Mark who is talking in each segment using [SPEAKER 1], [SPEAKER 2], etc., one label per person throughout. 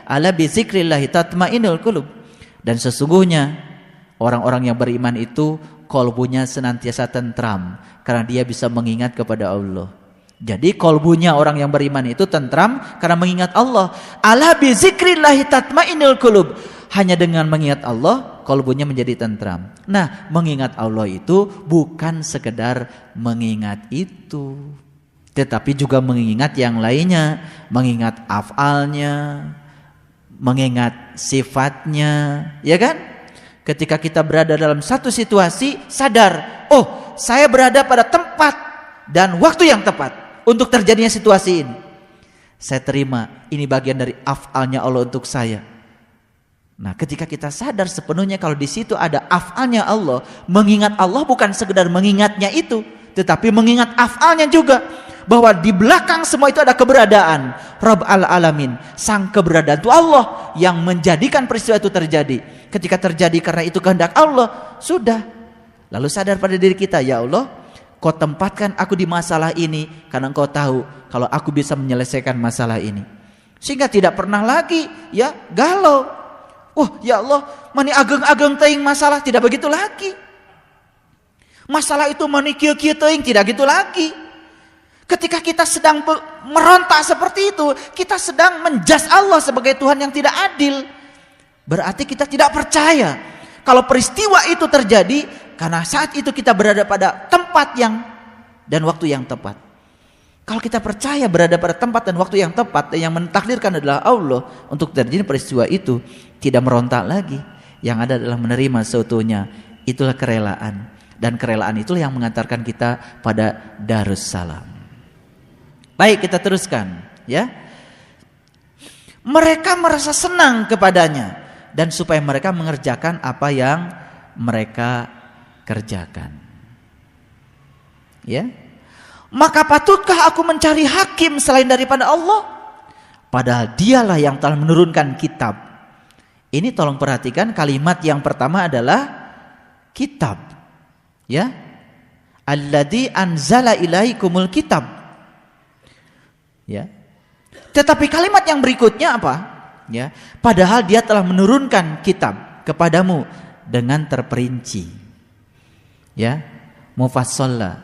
[SPEAKER 1] Ala bi dzikrillahi tatmainnul qulub. Dan sesungguhnya orang-orang yang beriman itu kolbunya senantiasa tentram karena dia bisa mengingat kepada Allah. Jadi kolbunya orang yang beriman itu tentram karena mengingat Allah. Ala bi dzikrillahi tatmainnul qulub. Hanya dengan mengingat Allah kolbunya menjadi tentram. Nah, mengingat Allah itu bukan sekedar mengingat itu, tetapi juga mengingat yang lainnya, mengingat afalnya, mengingat sifatnya, ya kan? Ketika kita berada dalam satu situasi, sadar, oh, saya berada pada tempat dan waktu yang tepat untuk terjadinya situasi ini. Saya terima, ini bagian dari afalnya Allah untuk saya. Nah, ketika kita sadar sepenuhnya kalau di situ ada afalnya Allah, mengingat Allah bukan sekedar mengingatnya itu, tetapi mengingat afalnya juga, bahwa di belakang semua itu ada keberadaan Rabb al-Alamin, sang keberadaan itu Allah yang menjadikan peristiwa itu terjadi. Ketika terjadi karena itu kehendak Allah, sudah. Lalu sadar pada diri kita, ya Allah, Kau tempatkan aku di masalah ini karena Engkau tahu kalau aku bisa menyelesaikan masalah ini, sehingga tidak pernah lagi ya galau. Oh ya Allah, mani ageng-ageng teing masalah, tidak begitu lagi. Masalah itu mani kieu-kieu teing, tidak gitu lagi. Ketika kita sedang merontak seperti itu, kita sedang menjas Allah sebagai Tuhan yang tidak adil. Berarti kita tidak percaya kalau peristiwa itu terjadi karena saat itu kita berada pada tempat yang dan waktu yang tepat. Kalau kita percaya berada pada tempat dan waktu yang tepat, dan yang mentakdirkan adalah Allah untuk terjadi peristiwa itu, tidak merontak lagi. Yang ada adalah menerima seutuhnya. Itulah kerelaan. Dan kerelaan itulah yang mengantarkan kita pada Darussalam. Baik, kita teruskan, ya. Mereka merasa senang kepadanya dan supaya mereka mengerjakan apa yang mereka kerjakan. Ya. Maka patutkah aku mencari hakim selain daripada Allah? Padahal dialah yang telah menurunkan kitab. Ini tolong perhatikan, kalimat yang pertama adalah kitab. Ya. Alladzi anzala ilaikumul kitab. Ya. Tetapi kalimat yang berikutnya apa? Ya. Padahal dia telah menurunkan kitab kepadamu dengan terperinci. Ya. Mufassala.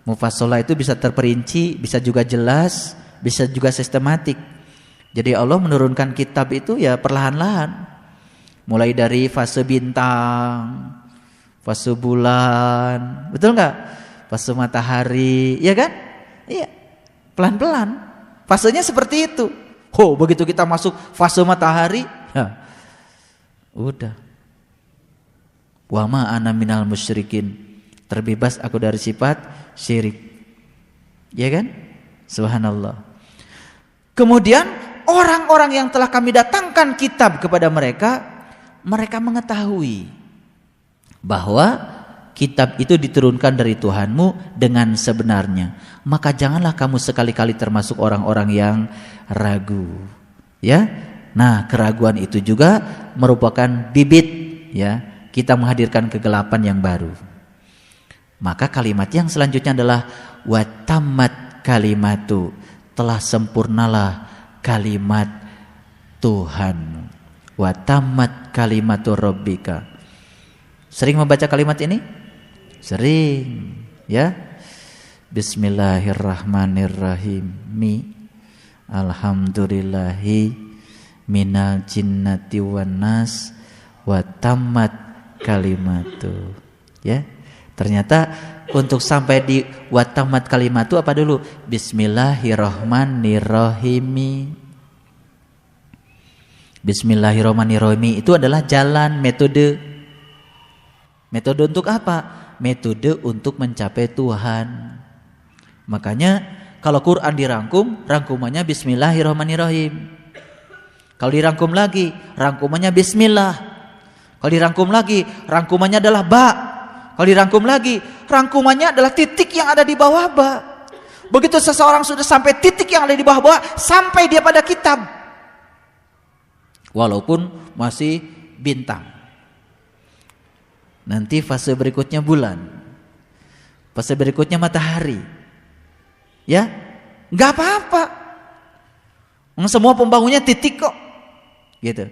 [SPEAKER 1] Mufassala itu bisa terperinci, bisa juga jelas, bisa juga sistematik. Jadi Allah menurunkan kitab itu ya perlahan-lahan. Mulai dari fase bintang, fase bulan, betul nggak? Fase matahari, ya kan? Iya, pelan-pelan. Fasenya seperti itu. Oh, begitu kita masuk fase matahari, ya, udah. Wa ma ana minal musyrikin. Terbebas aku dari sifat syirik. Ya kan? Subhanallah. Kemudian orang-orang yang telah kami datangkan kitab kepada mereka, mereka mengetahui bahwa kitab itu diturunkan dari Tuhanmu dengan sebenarnya. Maka janganlah kamu sekali-kali termasuk orang-orang yang ragu. Ya. Nah, keraguan itu juga merupakan bibit, ya, kita menghadirkan kegelapan yang baru. Maka kalimat yang selanjutnya adalah watammat kalimatu, telah sempurnalah kalimat Tuhan. Watammat kalimatu rabbika. Sering membaca kalimat ini? Sering, ya. Bismillahirrahmanirrahim. Alhamdulillahi minal jinnati wan nas watammat kalimatu. Ya. Ternyata untuk sampai di watamat kalimat itu apa dulu? Bismillahirrahmanirrahim. Bismillahirrahmanirrahim itu adalah jalan, metode. Metode untuk apa? Metode untuk mencapai Tuhan. Makanya kalau Quran dirangkum, rangkumannya Bismillahirrahmanirrahim. Kalau dirangkum lagi, rangkumannya Bismillah. Kalau dirangkum lagi, rangkumannya adalah ba. Kalau dirangkum lagi, rangkumannya adalah titik yang ada di bawah ba. Begitu seseorang sudah sampai titik yang ada di bawah ba, sampai dia pada kitab. Walaupun masih bintang. Nanti fase berikutnya bulan. Fase berikutnya matahari. Ya, nggak apa-apa. Semua pembangunnya titik kok. Gitu.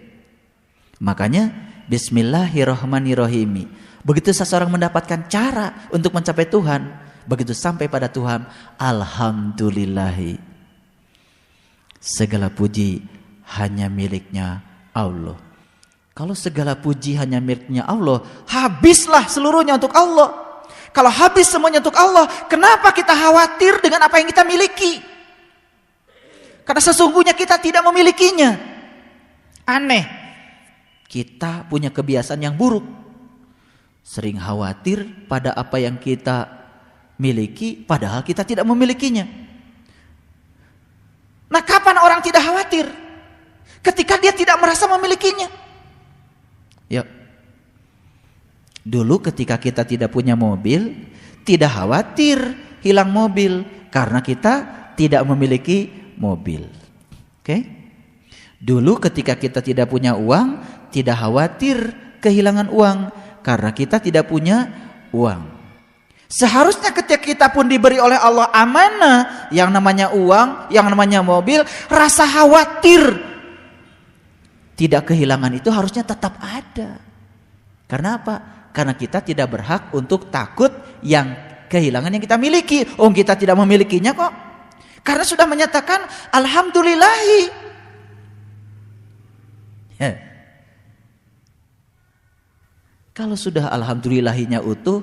[SPEAKER 1] Makanya Bismillahirrahmanirrahim. Begitu seseorang mendapatkan cara untuk mencapai Tuhan, begitu sampai pada Tuhan, alhamdulillahi, segala puji hanya miliknya Allah. Kalau segala puji hanya miliknya Allah, habislah seluruhnya untuk Allah. Kalau habis semuanya untuk Allah, kenapa kita khawatir dengan apa yang kita miliki? Karena sesungguhnya kita tidak memilikinya. Aneh, kita punya kebiasaan yang buruk, sering khawatir pada apa yang kita miliki, padahal kita tidak memilikinya. Nah, kapan orang tidak khawatir? Ketika dia tidak merasa memilikinya. Ya. Dulu ketika kita tidak punya mobil, tidak khawatir hilang mobil karena kita tidak memiliki mobil. Oke? Dulu ketika kita tidak punya uang, tidak khawatir kehilangan uang karena kita tidak punya uang. Seharusnya ketika kita pun diberi oleh Allah amanah yang namanya uang, yang namanya mobil, rasa khawatir tidak kehilangan itu harusnya tetap ada. Karena apa? Karena kita tidak berhak untuk takut yang kehilangan yang kita miliki. Oh, kita tidak memilikinya kok. Karena sudah menyatakan alhamdulillahi. Ya. Kalau sudah alhamdulillahinya utuh,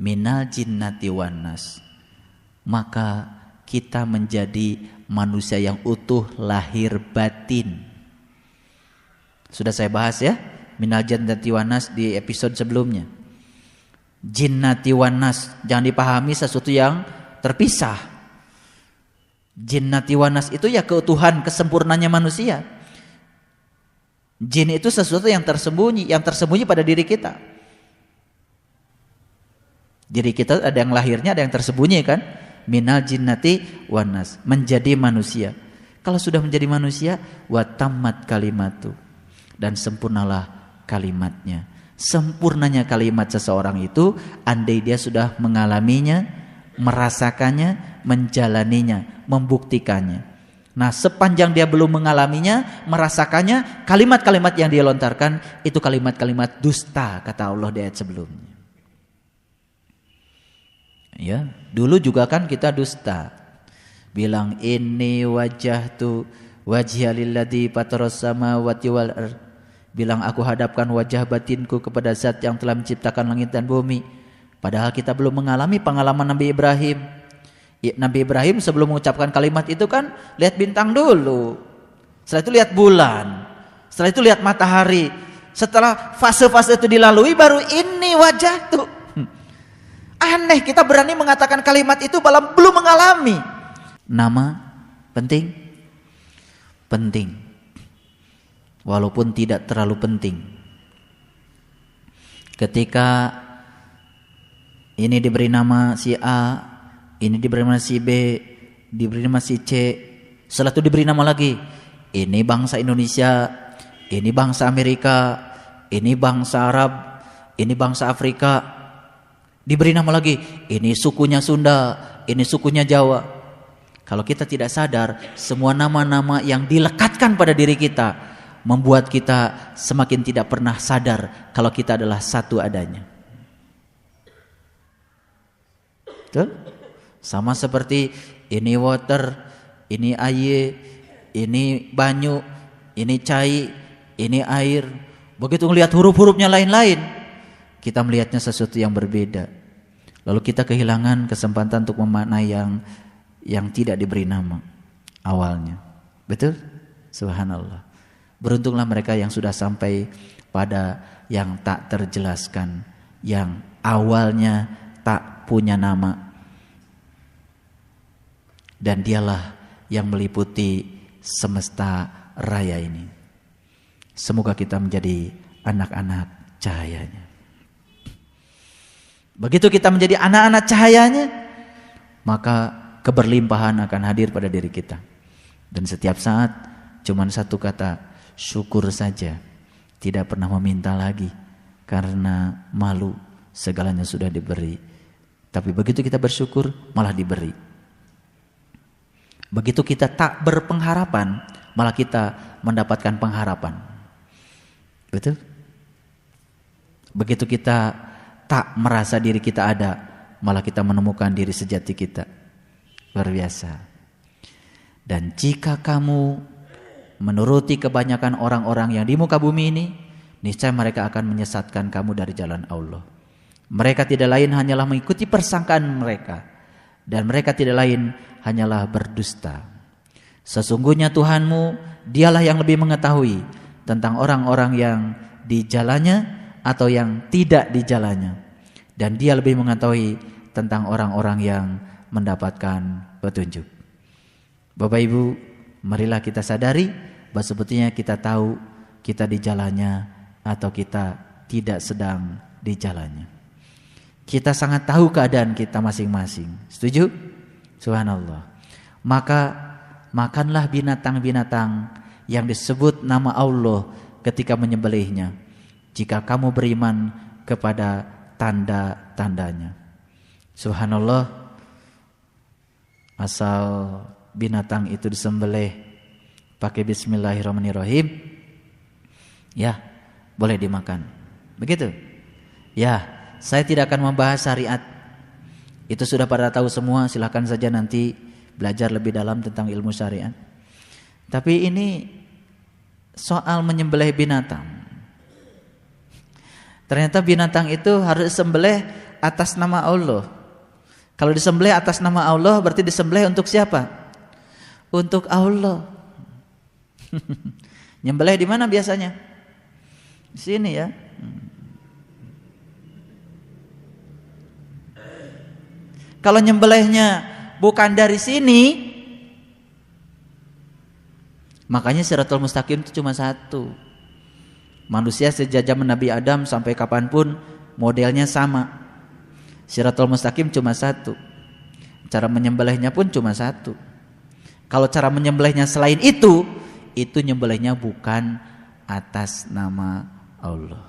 [SPEAKER 1] minal jinnati wannas, maka kita menjadi manusia yang utuh lahir batin. Sudah saya bahas ya, minal jinnati wannas di episode sebelumnya. Jinnati wannas jangan dipahami sesuatu yang terpisah. Jinnati wannas itu ya keutuhan, kesempurnaannya manusia. Jin itu sesuatu yang tersembunyi pada diri kita. Diri kita ada yang lahirnya, ada yang tersembunyi kan? Minal jinnati wannas, menjadi manusia. Kalau sudah menjadi manusia, wa tammat kalimatu, dan sempurnalah kalimatnya. Sempurnanya kalimat seseorang itu andai dia sudah mengalaminya, merasakannya, menjalaninya, membuktikannya. Nah, sepanjang dia belum mengalaminya, merasakannya, kalimat-kalimat yang dia lontarkan itu kalimat-kalimat dusta, kata Allah di ayat sebelumnya. Ya, dulu juga kan kita dusta. Bilang inni wajjahtu wajhiya lilladzi fataras samawati wal ardh. Bilang aku hadapkan wajah batinku kepada Zat yang telah menciptakan langit dan bumi. Padahal kita belum mengalami pengalaman Nabi Ibrahim. Nabi Ibrahim sebelum mengucapkan kalimat itu kan lihat bintang dulu. Setelah itu lihat bulan. Setelah itu lihat matahari. Setelah fase-fase itu dilalui baru ini wajah tuh. Aneh kita berani mengatakan kalimat itu belum mengalami. Nama penting? Penting. Walaupun tidak terlalu penting. Ketika ini diberi nama si A, ini diberi nama si B, diberi nama si C, setelah itu diberi nama lagi. Ini bangsa Indonesia, ini bangsa Amerika, ini bangsa Arab, ini bangsa Afrika. Diberi nama lagi, ini sukunya Sunda, ini sukunya Jawa. Kalau kita tidak sadar, semua nama-nama yang dilekatkan pada diri kita membuat kita semakin tidak pernah sadar kalau kita adalah satu adanya. Betul? Sama seperti ini water, ini air, ini banyu, ini cai, ini air. Begitu melihat huruf-hurufnya lain-lain, kita melihatnya sesuatu yang berbeda. Lalu kita kehilangan kesempatan untuk memaknai yang tidak diberi nama awalnya. Betul? Subhanallah. Beruntunglah mereka yang sudah sampai pada yang tak terjelaskan, yang awalnya tak punya nama. Dan dialah yang meliputi semesta raya ini. Semoga kita menjadi anak-anak cahayanya. Begitu kita menjadi anak-anak cahayanya, maka keberlimpahan akan hadir pada diri kita. Dan setiap saat cuman satu kata, syukur saja. Tidak pernah meminta lagi karena malu, segalanya sudah diberi. Tapi begitu kita bersyukur, malah diberi. Begitu kita tak berpengharapan, malah kita mendapatkan pengharapan. Betul? Begitu kita tak merasa diri kita ada, malah kita menemukan diri sejati kita. Luar biasa. Dan jika kamu menuruti kebanyakan orang-orang yang di muka bumi ini, niscaya mereka akan menyesatkan kamu dari jalan Allah. Mereka tidak lain hanyalah mengikuti persangkaan mereka, dan mereka tidak lain hanyalah berdusta. Sesungguhnya Tuhanmu, dialah yang lebih mengetahui tentang orang-orang yang di jalannya atau yang tidak di jalannya, dan dia lebih mengetahui tentang orang-orang yang mendapatkan petunjuk. Bapak Ibu, marilah kita sadari bahwa sebetulnya kita tahu kita di jalannya atau kita tidak sedang di jalannya. Kita sangat tahu keadaan kita masing-masing. Setuju? Subhanallah. Maka makanlah binatang-binatang yang disebut nama Allah ketika menyembelihnya, jika kamu beriman kepada tanda-tandanya. Subhanallah. Asal binatang itu disembelih pakai bismillahirrahmanirrahim, ya boleh dimakan. Begitu? Ya, saya tidak akan membahas syariat. Itu sudah pada tahu semua, silakan saja nanti belajar lebih dalam tentang ilmu syariat. Tapi ini soal menyembelih binatang. Ternyata binatang itu harus disembelih atas nama Allah. Kalau disembelih atas nama Allah berarti disembelih untuk siapa? Untuk Allah. Nyembelih di mana biasanya? Di sini ya. Kalau nyembelihnya bukan dari sini, makanya Siratul Mustaqim itu cuma satu. Manusia sejak zaman Nabi Adam sampai kapanpun modelnya sama. Siratul Mustaqim cuma satu. Cara menyembelihnya pun cuma satu. Kalau cara menyembelihnya selain itu nyembelihnya bukan atas nama Allah.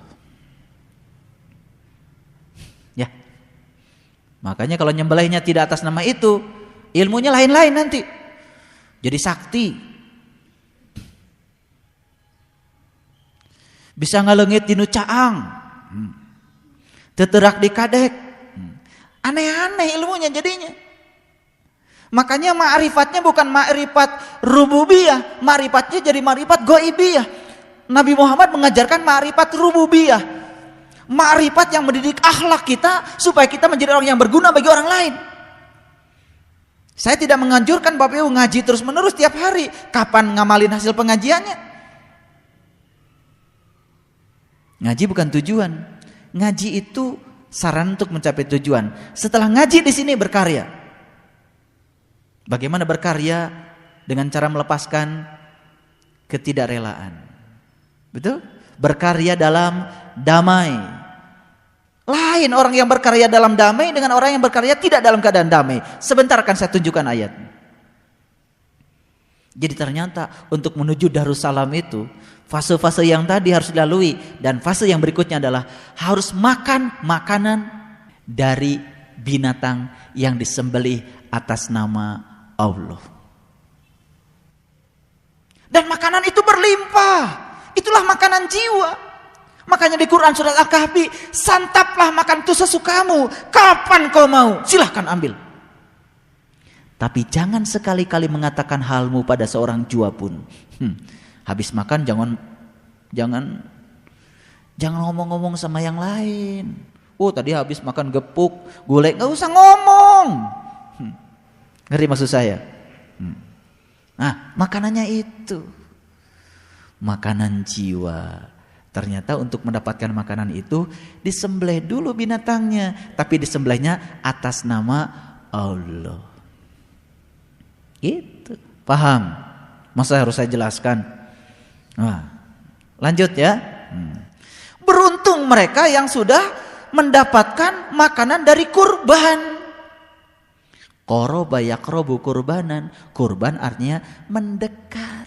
[SPEAKER 1] Ya. Makanya kalau nyembelihnya tidak atas nama itu, ilmunya lain-lain nanti. Jadi sakti. Bisa ngalengit dinu caang. Teterak di kadek. Aneh-aneh ilmunya jadinya. Makanya ma'rifatnya bukan ma'rifat rububiyah, ma'rifatnya jadi ma'rifat goibiyah. Nabi Muhammad mengajarkan ma'rifat rububiyah, ma'rifat yang mendidik akhlak kita supaya kita menjadi orang yang berguna bagi orang lain. Saya tidak menganjurkan Bapak Ibu ngaji terus menerus tiap hari. Kapan ngamalin hasil pengajiannya? Ngaji bukan tujuan. Ngaji itu saran untuk mencapai tujuan. Setelah ngaji di sini berkarya. Bagaimana berkarya? Dengan cara melepaskan ketidakrelaan. Betul? Berkarya dalam damai. Lain orang yang berkarya dalam damai dengan orang yang berkarya tidak dalam keadaan damai. Sebentar akan saya tunjukkan ayat. Jadi ternyata untuk menuju Darussalam itu fase-fase yang tadi harus dilalui, dan fase yang berikutnya adalah harus makan makanan dari binatang yang disembelih atas nama Allah. Dan makanan itu berlimpah. Itulah makanan jiwa. Makanya di Quran surat Al-Kahfi, santaplah makan itu sesukamu. Kapan kau mau? Silahkan ambil. Tapi jangan sekali-kali mengatakan halmu pada seorang jua pun. Habis makan jangan ngomong-ngomong sama yang lain. Oh tadi habis makan gepuk, gulai, nggak usah ngomong. Ngerti maksud saya? Nah, makanannya itu makanan jiwa. Ternyata untuk mendapatkan makanan itu disembelih dulu binatangnya, tapi disembelihnya atas nama Allah. Gitu. Paham? Masa harus saya jelaskan? Nah, lanjut ya. Beruntung mereka yang sudah mendapatkan makanan dari kurban. Qoroba yakrobu kurbanan. Kurban artinya mendekat.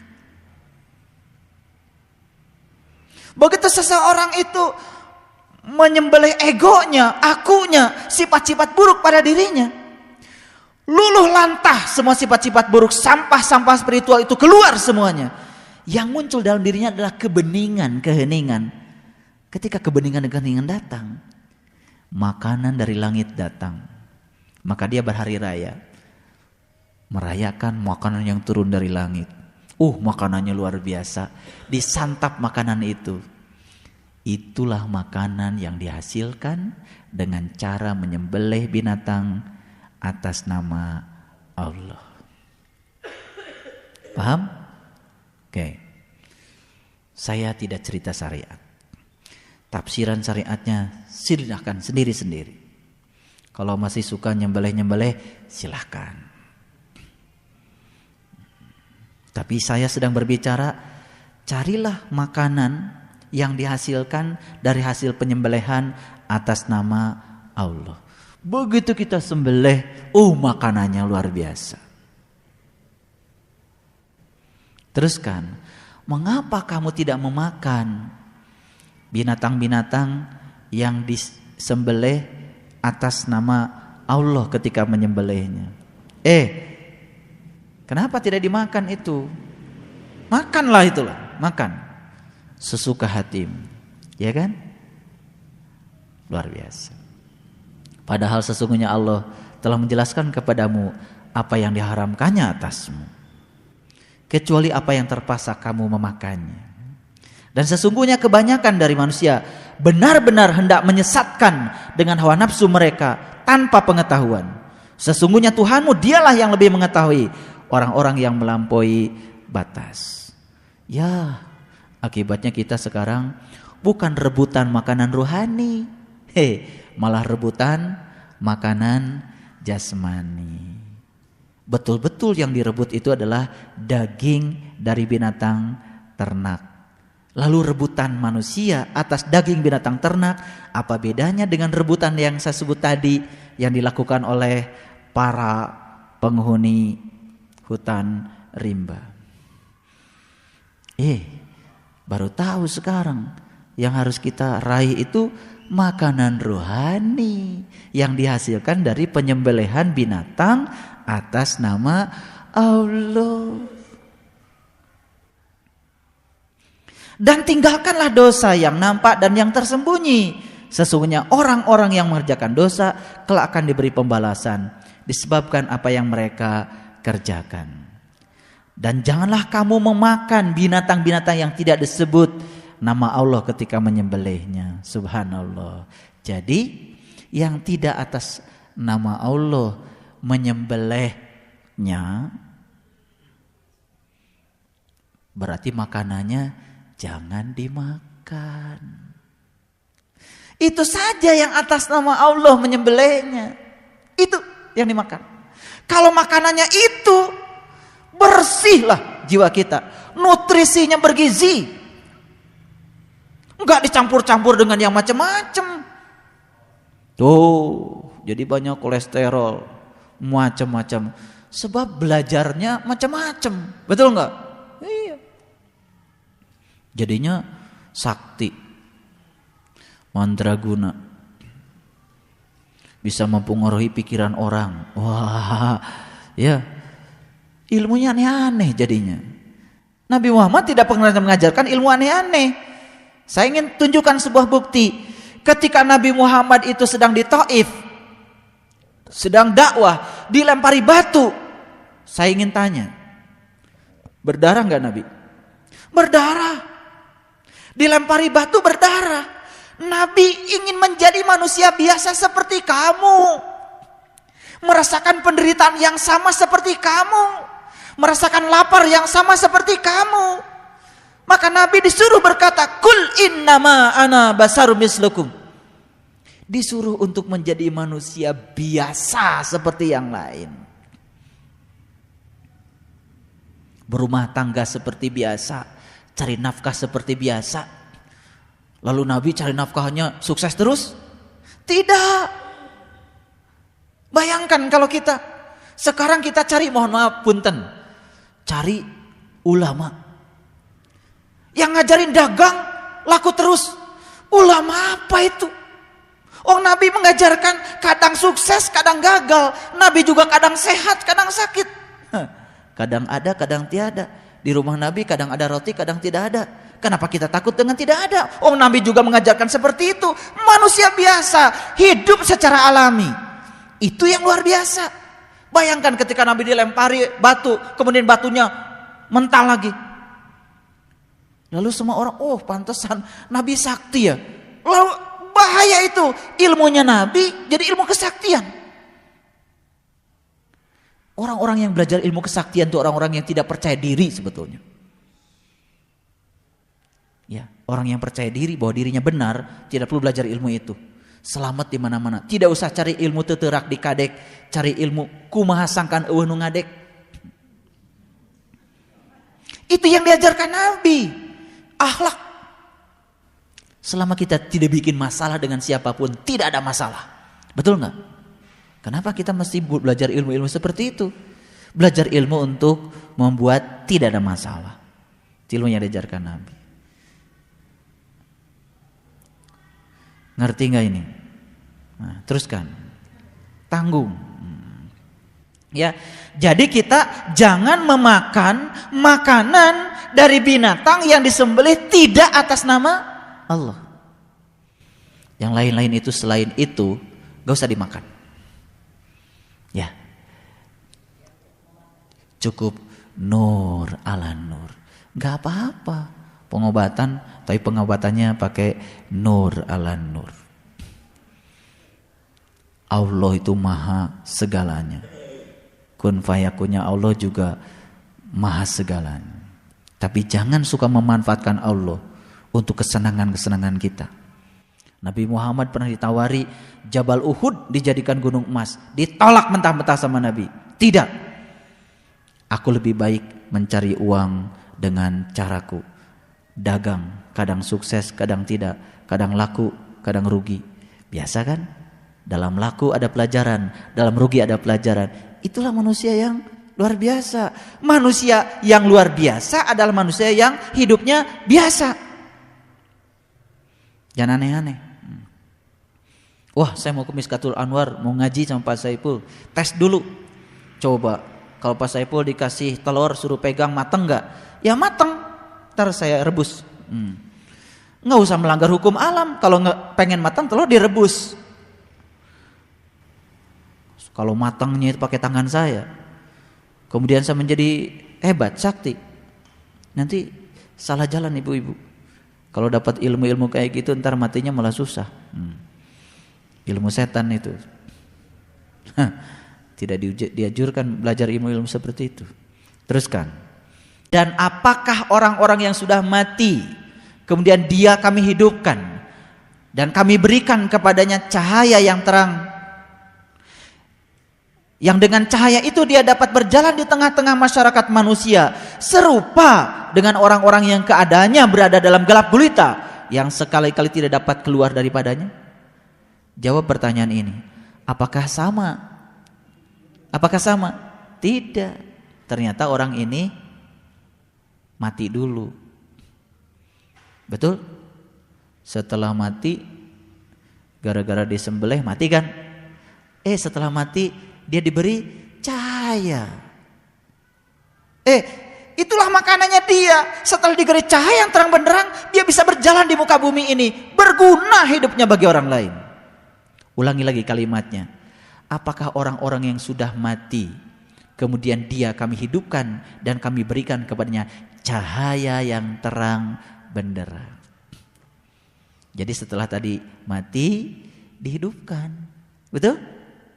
[SPEAKER 1] Begitu seseorang itu menyembelih egonya, akunya, sifat-sifat buruk pada dirinya, luluh lantah semua sifat-sifat buruk, sampah-sampah spiritual itu keluar semuanya. Yang muncul dalam dirinya adalah keheningan. Ketika keheningan datang, makanan dari langit datang. Maka dia berhari raya, merayakan makanan yang turun dari langit. Makanannya luar biasa. Disantap makanan itu. Itulah makanan yang dihasilkan dengan cara menyembelih binatang atas nama Allah. Paham? Oke. Saya tidak cerita syariat. Tafsiran syariatnya silahkan sendiri-sendiri. Kalau masih suka nyembelih-nyembelih, silahkan. Tapi saya sedang berbicara, carilah makanan yang dihasilkan dari hasil penyembelihan atas nama Allah. Begitu kita sembelih, makanannya luar biasa. Teruskan, mengapa kamu tidak memakan binatang-binatang yang disembelih atas nama Allah ketika menyembelihnya? Kenapa tidak dimakan itu? Makanlah itulah, makan sesuka hatimu, ya kan? Luar biasa. Padahal sesungguhnya Allah telah menjelaskan kepadamu apa yang diharamkannya atasmu, kecuali apa yang terpaksa kamu memakannya. Dan sesungguhnya kebanyakan dari manusia benar-benar hendak menyesatkan dengan hawa nafsu mereka tanpa pengetahuan. Sesungguhnya Tuhanmu dialah yang lebih mengetahui orang-orang yang melampaui batas. Ya, akibatnya kita sekarang bukan rebutan makanan rohani, malah rebutan makanan jasmani. Betul-betul yang direbut itu adalah daging dari binatang ternak. Lalu rebutan manusia atas daging binatang ternak, apa bedanya dengan rebutan yang saya sebut tadi yang dilakukan oleh para penghuni hutan rimba? Baru tahu sekarang yang harus kita raih itu makanan rohani yang dihasilkan dari penyembelihan binatang atas nama Allah. Dan tinggalkanlah dosa yang nampak dan yang tersembunyi. Sesungguhnya orang-orang yang mengerjakan dosa kelak akan diberi pembalasan disebabkan apa yang mereka kerjakan. Dan janganlah kamu memakan binatang-binatang yang tidak disebut nama Allah ketika menyembelihnya. Subhanallah. Jadi yang tidak atas nama Allah menyembelihnya, berarti makanannya jangan dimakan. Itu saja yang atas nama Allah menyembelihnya, itu yang dimakan. Kalau makanannya itu, bersihlah jiwa kita, nutrisinya bergizi, enggak dicampur-campur dengan yang macam-macam. Tuh, jadi banyak kolesterol, macam-macam. Sebab belajarnya macam-macam, betul enggak? Iya. Jadinya sakti, mandraguna, bisa mempengaruhi pikiran orang. Wah, ya, ilmunya aneh-aneh jadinya. Nabi Muhammad tidak pernah mengajarkan ilmu aneh-aneh. Saya ingin tunjukkan sebuah bukti. Ketika Nabi Muhammad itu sedang di Taif, sedang dakwah, dilempari batu. Saya ingin tanya, berdarah enggak Nabi? Berdarah. Dilempari batu berdarah. Nabi ingin menjadi manusia biasa seperti kamu, merasakan penderitaan yang sama seperti kamu, merasakan lapar yang sama seperti kamu. Maka Nabi disuruh berkata, Kul innama ana basarum mislukum. Disuruh untuk menjadi manusia biasa seperti yang lain, berumah tangga seperti biasa, cari nafkah seperti biasa. Lalu Nabi cari nafkahnya sukses terus? Tidak. Bayangkan kalau kita sekarang kita cari, mohon maaf punten, cari ulama yang ngajarin dagang laku terus. Ulama apa itu? Nabi mengajarkan kadang sukses, kadang gagal. Nabi juga kadang sehat, kadang sakit. Kadang ada, kadang tiada. Di rumah Nabi kadang ada roti, kadang tidak ada. Kenapa kita takut dengan tidak ada? Oh, Nabi juga mengajarkan seperti itu. Manusia biasa, hidup secara alami. Itu yang luar biasa. Bayangkan ketika Nabi dilempari batu, kemudian batunya mentah lagi. Lalu semua orang, oh pantesan Nabi sakti ya. Lalu bahaya itu, ilmunya Nabi jadi ilmu kesaktian. Orang-orang yang belajar ilmu kesaktian itu orang-orang yang tidak percaya diri sebetulnya. Ya, orang yang percaya diri bahwa dirinya benar, tidak perlu belajar ilmu itu. Selamat di mana-mana. Tidak usah cari ilmu teterak di kadek, cari ilmu kumaha sangkan eueuh nu ngadek. Itu yang diajarkan Nabi. Akhlak. Selama kita tidak bikin masalah dengan siapapun, tidak ada masalah. Betul nggak? Kenapa kita mesti belajar ilmu-ilmu seperti itu? Belajar ilmu untuk membuat tidak ada masalah. Ilmu yang diajarkan Nabi. Ngerti nggak ini? Nah, teruskan. Tanggung. Ya, jadi kita jangan memakan makanan dari binatang yang disembelih tidak atas nama Allah. Yang lain-lain itu selain itu gak usah dimakan. Ya, cukup nur ala nur. Gak apa-apa pengobatan, tapi pengobatannya pakai nur ala nur. Allah itu maha segalanya. Kun fayakunnya Allah juga maha segalanya. Tapi jangan suka memanfaatkan Allah untuk kesenangan-kesenangan kita. Nabi Muhammad pernah ditawari Jabal Uhud dijadikan gunung emas. Ditolak mentah-mentah sama Nabi. Tidak. Aku lebih baik mencari uang dengan caraku. Dagang, kadang sukses, kadang tidak. Kadang laku, kadang rugi. Biasa kan? Dalam laku ada pelajaran, dalam rugi ada pelajaran. Itulah manusia yang luar biasa. Manusia yang luar biasa adalah manusia yang hidupnya biasa. Jangan aneh-aneh. Wah, saya mau ke Miskatul Anwar, mau ngaji sama Pak Saiful. Tes dulu. Coba, kalau Pak Saiful dikasih telur suruh pegang, mateng gak? Ya mateng. Ntar saya rebus. Nggak usah melanggar hukum alam. Kalau nggak pengen mateng, telur direbus. Kalau matangnya itu pakai tangan saya, kemudian saya menjadi hebat, sakti. Nanti salah jalan ibu-ibu. Kalau dapat ilmu-ilmu kayak gitu, ntar matinya malah susah. Ilmu setan itu. Tidak dianjurkan belajar ilmu-ilmu seperti itu. Teruskan. Dan apakah orang-orang yang sudah mati, kemudian dia kami hidupkan, dan kami berikan kepadanya cahaya yang terang, yang dengan cahaya itu dia dapat berjalan di tengah-tengah masyarakat manusia, serupa dengan orang-orang yang keadaannya berada dalam gelap gulita, yang sekali-kali tidak dapat keluar daripadanya? Jawab pertanyaan ini. Apakah sama? Apakah sama? Tidak. Ternyata orang ini mati dulu. Betul? Setelah mati, gara-gara disembelih mati kan? Setelah mati dia diberi cahaya. Itulah makanannya dia. Setelah diberi cahaya yang terang benderang, dia bisa berjalan di muka bumi ini, berguna hidupnya bagi orang lain. Ulangi lagi kalimatnya. Apakah orang-orang yang sudah mati, kemudian dia kami hidupkan dan kami berikan kepadanya cahaya yang terang benderang. Jadi setelah tadi mati, dihidupkan. Betul?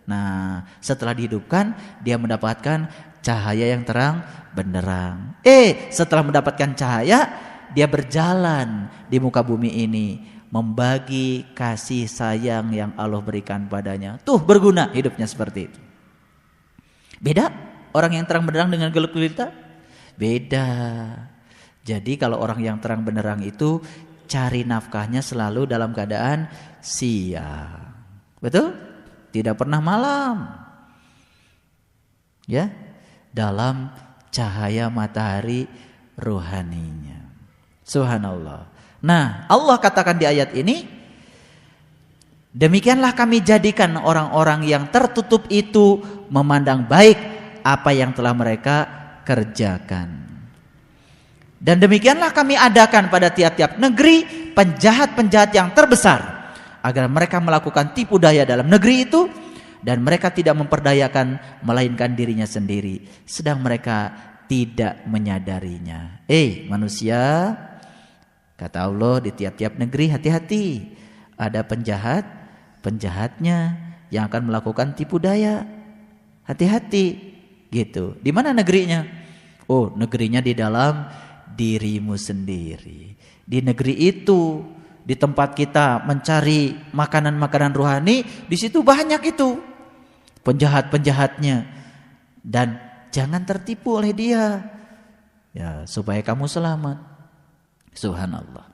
[SPEAKER 1] Nah, setelah dihidupkan, dia mendapatkan cahaya yang terang benderang. Setelah mendapatkan cahaya, dia berjalan di muka bumi ini, membagi kasih sayang yang Allah berikan padanya. Tuh, berguna hidupnya seperti itu. Beda orang yang terang benderang dengan gelap gulita? Beda. Jadi kalau orang yang terang benderang itu cari nafkahnya selalu dalam keadaan siang. Betul? Tidak pernah malam. Ya, dalam cahaya matahari rohaninya. Subhanallah. Nah, Allah katakan di ayat ini, demikianlah kami jadikan orang-orang yang tertutup itu memandang baik apa yang telah mereka kerjakan. Dan demikianlah kami adakan pada tiap-tiap negeri penjahat-penjahat yang terbesar, agar mereka melakukan tipu daya dalam negeri itu, dan mereka tidak memperdayakan melainkan dirinya sendiri, sedang mereka tidak menyadarinya. Manusia, kata Allah, di tiap-tiap negeri hati-hati, ada penjahatnya yang akan melakukan tipu daya. Hati-hati gitu. Di mana negerinya? Oh, negerinya di dalam dirimu sendiri. Di negeri itu, di tempat kita mencari makanan-makanan rohani, di situ banyak itu penjahat-penjahatnya, dan jangan tertipu oleh dia, ya, supaya kamu selamat. Subhanallah.